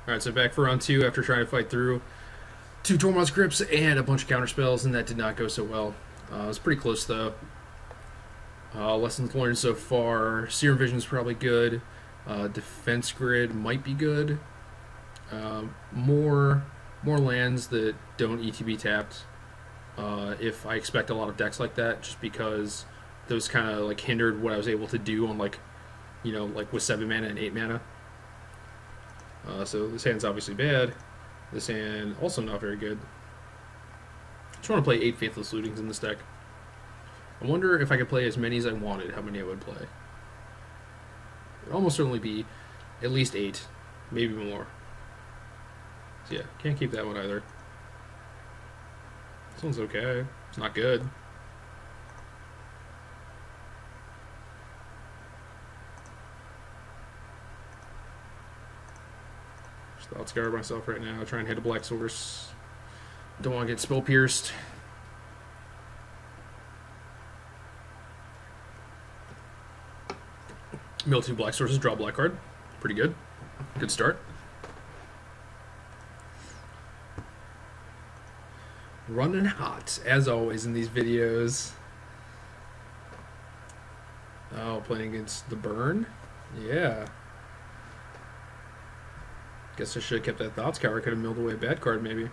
Alright, so back for round 2 after trying to fight through 2 Tormod's Crypts and a bunch of counterspells, and that did not go so well. It was pretty close though. Lessons learned so far: Serum Vision is probably good. Defense Grid might be good. More lands that don't ETB tapped. If I expect a lot of decks like that, just because those kind of like hindered what I was able to do on like with 7 mana and 8 mana. So this hand's obviously bad. This hand also not very good. I just want to play 8 Faithless Lootings in this deck. I wonder if I could play as many as I wanted, how many I would play. It would almost certainly be at least 8, maybe more. So yeah, can't keep that one either. This one's okay. It's not good. I'll scour myself right now, try and hit a black source. Don't want to get spell pierced. Mill 2 black sources, draw a black card. Pretty good. Good start. Running hot, as always in these videos. Oh, playing against the burn? Yeah. Guess I should have kept that Thoughts Cower. Could have milled away a bad card, maybe.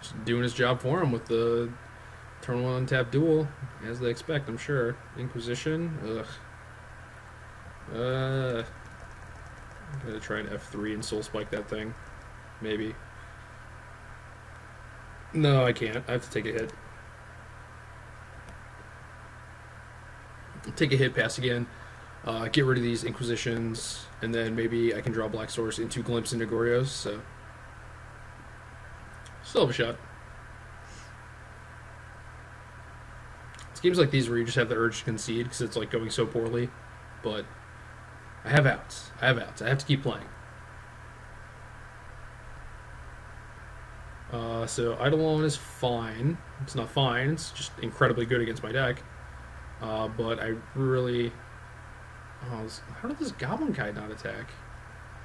Just doing his job for him with the turn 1 untap duel, as they expect, I'm sure. Inquisition? Ugh. I'm gonna try an F3 and Soul Spike that thing. Maybe. No, I can't. I have to take a hit. Take a hit, pass again, get rid of these Inquisitions, and then maybe I can draw Black Source into Glimpse into Gorios, so still have a shot. It's games like these where you just have the urge to concede because it's like going so poorly, but I have outs. I have to keep playing. So Eidolon is fine. It's not fine, it's just incredibly good against my deck. But I really... Oh, how did this Goblin Kite not attack?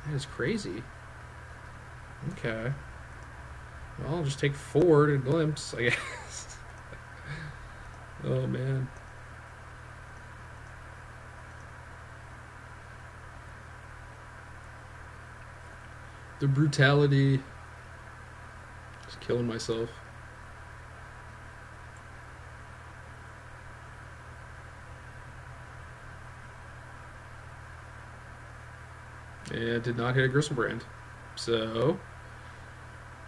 That is crazy. Okay. Well, I'll just take 4 to Glimpse, I guess. Oh, man. The brutality. Just killing myself. And did not hit a Gristlebrand. So,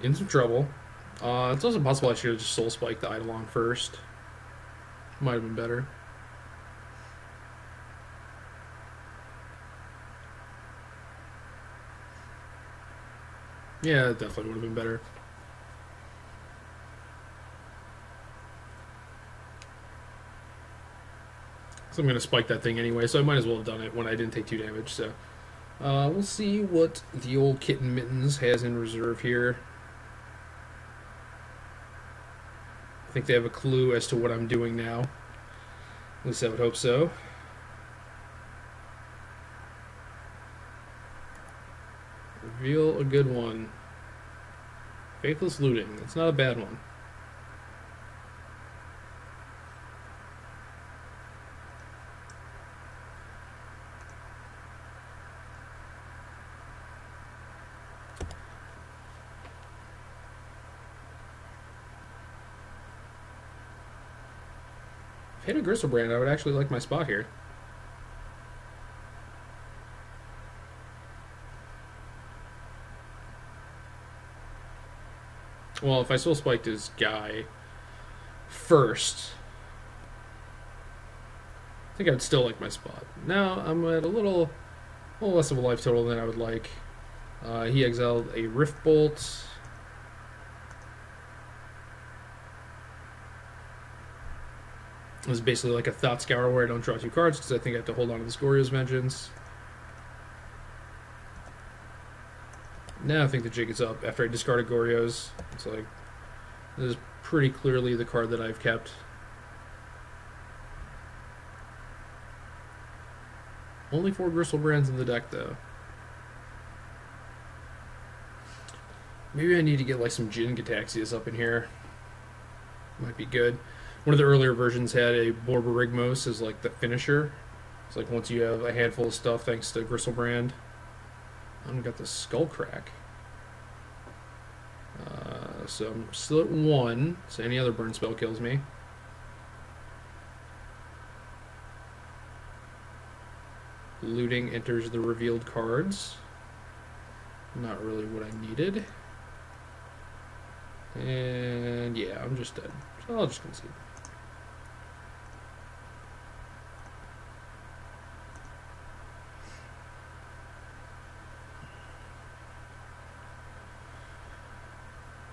in some trouble. It's also possible I should have just Soul Spiked the Eidolon first. Might have been better. Yeah, it definitely would have been better. So I'm going to spike that thing anyway, so I might as well have done it when I didn't take 2 damage, so... we'll see what the old Kitten Mittens has in reserve here. I think they have a clue as to what I'm doing now. At least I would hope so. Reveal a good one. Faithless Looting. That's not a bad one. If I hit a Gristlebrand, I would actually like my spot here. Well, if I Soul Spiked his guy first, I think I would still like my spot. Now I'm at a little less of a life total than I would like. He exiled a Rift Bolt. It was basically like a Thought Scour where I don't draw 2 cards because I think I have to hold on to the Gorios Vengeance. Now I think the jig is up after I discarded Gorios. It's like, this is pretty clearly the card that I've kept. Only 4 Gristlebrand's in the deck, though. Maybe I need to get like some Jin Gataxias up in here. Might be good. One of the earlier versions had a Borborygmos as like the finisher. It's like once you have a handful of stuff thanks to Gristlebrand. I've got the Skullcrack. So I'm still at 1, so any other burn spell kills me. Looting enters the revealed cards. Not really what I needed. And yeah, I'm just dead. So I'll just concede.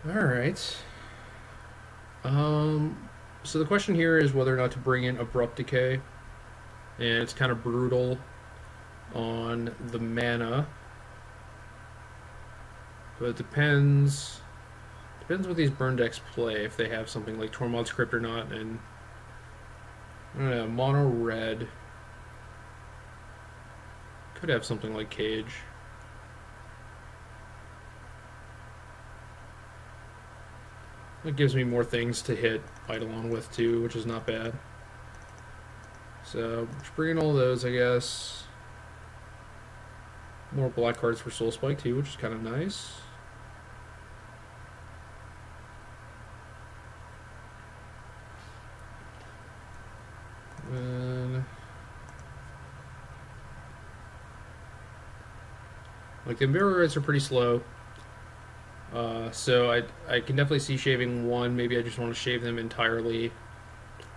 Alright. So the question here is whether or not to bring in Abrupt Decay. And it's kind of brutal on the mana. But it depends what these burn decks play, if they have something like Tormod's Crypt or not, and I don't know, mono red could have something like Cage. It gives me more things to hit Eidolon with too, which is not bad. So, just bring in all those, I guess. More black cards for Soul Spike too, which is kind of nice. And like the Mirror Reds are pretty slow. So I can definitely see shaving 1. Maybe I just want to shave them entirely.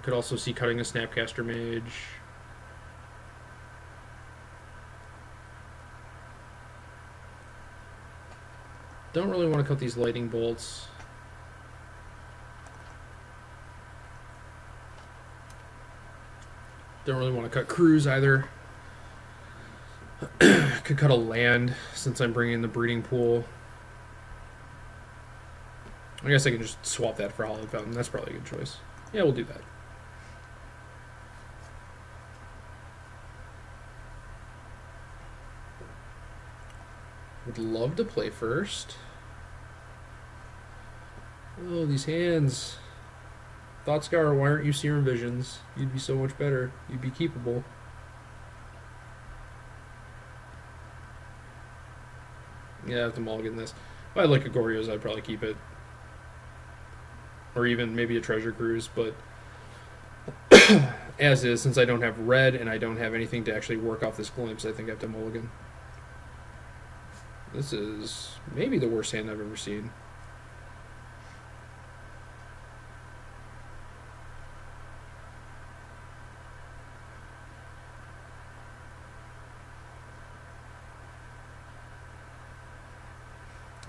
Could also see cutting a Snapcaster Mage. Don't really want to cut these Lightning Bolts. Don't really want to cut Cruise either. Could cut a land since I'm bringing in the Breeding Pool. I guess I can just swap that for Hallowed Fountain. That's probably a good choice. Yeah, we'll do that. Would love to play first. Oh, these hands. Thoughtscour, why aren't you Serum Visions? You'd be so much better. You'd be keepable. Yeah, I have to mulligan this. If I had like a Goryo's, I'd probably keep it. Or even maybe a Treasure Cruise, but as is, since I don't have red and I don't have anything to actually work off this Glimpse, I think I have to mulligan. This is maybe the worst hand I've ever seen.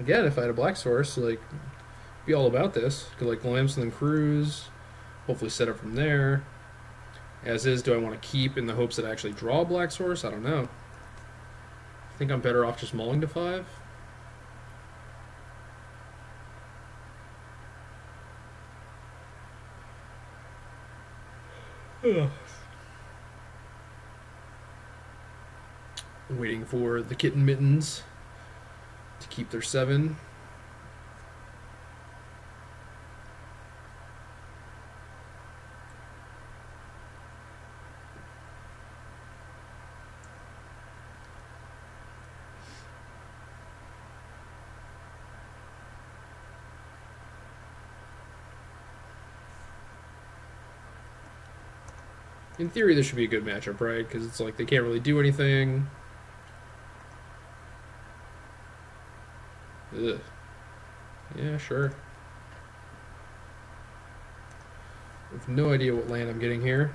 Again, if I had a black source, like, be all about this. Could like Glimpse and then Cruise. Hopefully set up from there. As is, do I want to keep in the hopes that I actually draw a black source? I don't know. I think I'm better off just mulling to 5. Ugh. Waiting for the Kitten Mittens to keep their 7. In theory, this should be a good matchup, right? Because it's like they can't really do anything. Ugh. Yeah, sure. I have no idea what land I'm getting here.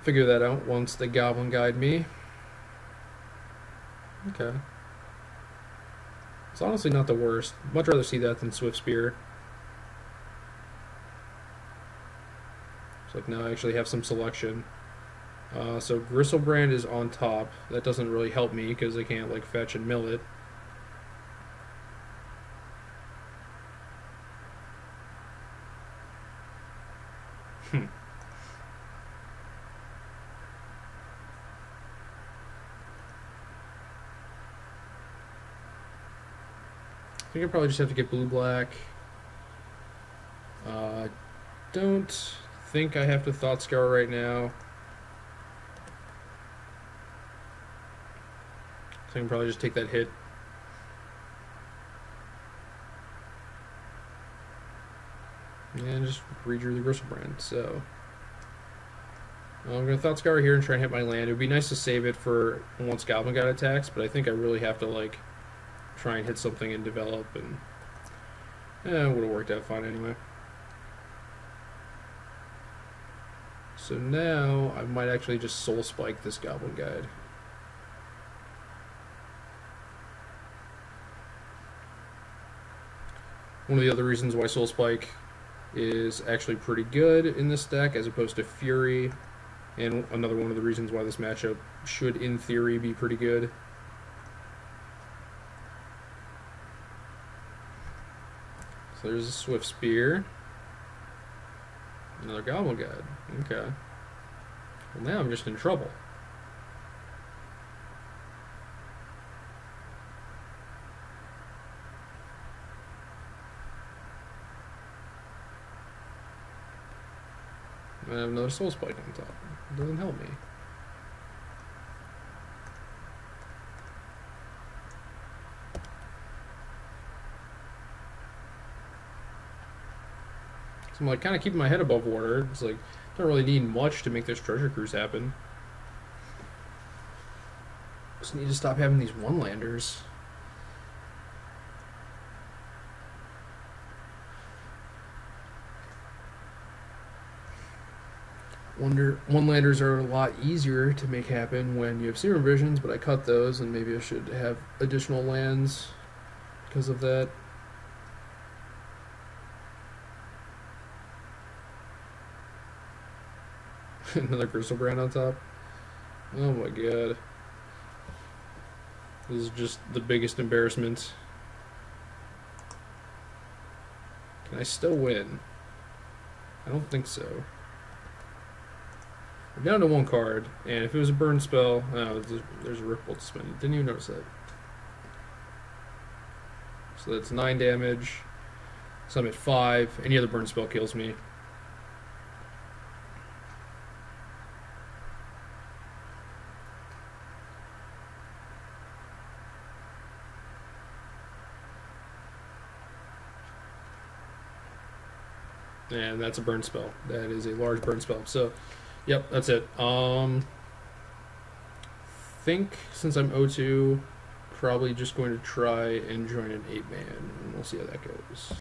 Figure that out once the Goblin guide me. Okay. It's honestly not the worst. Much rather see that than Swift Spear. It's like now I actually have some selection. So Gristlebrand is on top. That doesn't really help me because I can't like fetch and mill it. I think I probably just have to get blue-black. Don't think I have to Thought Scour right now. So I can probably just take that hit. And just redrew the Gristlebrand. So I'm going to Thought Scour here and try and hit my land. It would be nice to save it for once Goblin Guide attacks, but I think I really have to like try and hit something and develop, and it would have worked out fine anyway. So now I might actually just Soul Spike this Goblin Guide. One of the other reasons why Soul Spike is actually pretty good in this deck as opposed to Fury, and another one of the reasons why this matchup should in theory be pretty good. So there's a Swift Spear. Another Goblin Guide. Okay. Well, now I'm just in trouble. I have another Soul Spike on top. It doesn't help me. So I'm like kind of keeping my head above water. It's like, don't really need much to make this treasure cruise happen. Just need to stop having these one-landers. One-landers are a lot easier to make happen when you have Serum Visions, but I cut those, and maybe I should have additional lands because of that. Another Gristlebrand on top. Oh my god. This is just the biggest embarrassment. Can I still win? I don't think so. We're down to one card, and if it was a burn spell, oh, there's a Ripple to spend. Didn't even notice that. So that's 9 damage. So I'm at 5. Any other burn spell kills me. And that's a burn spell. That is a large burn spell. So, yep, that's it. Think since I'm 0-2, probably just going to try and join an 8-man, and we'll see how that goes.